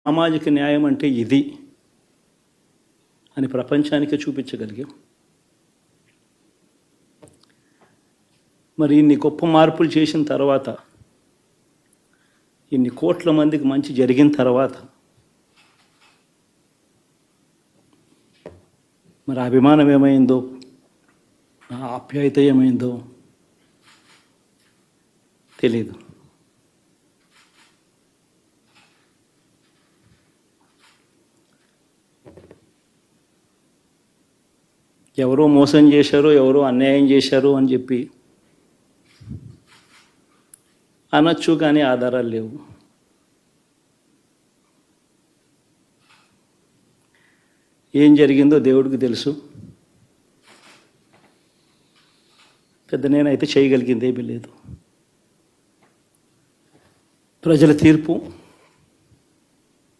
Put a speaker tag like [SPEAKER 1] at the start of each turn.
[SPEAKER 1] సామాజిక న్యాయం అంటే ఇది అని ప్రపంచానికి చూపించగలిగాం. మరి ఇన్ని గొప్ప మార్పులు చేసిన తర్వాత, ఇన్ని కోట్ల మందికి మంచి జరిగిన తర్వాత మరి అభిమానం ఏమైందో, ఆ ఆప్యాయత ఏమైందో తెలీదు. ఎవరో మోసం చేశారో, ఎవరో అన్యాయం చేశారో అని చెప్పి అనొచ్చు, కానీ ఆధారాలు లేవు. ఏం జరిగిందో దేవుడికి తెలుసు. పెద్ద నేనైతే చేయగలిగింది ఏమీ లేదు. ప్రజల తీర్పు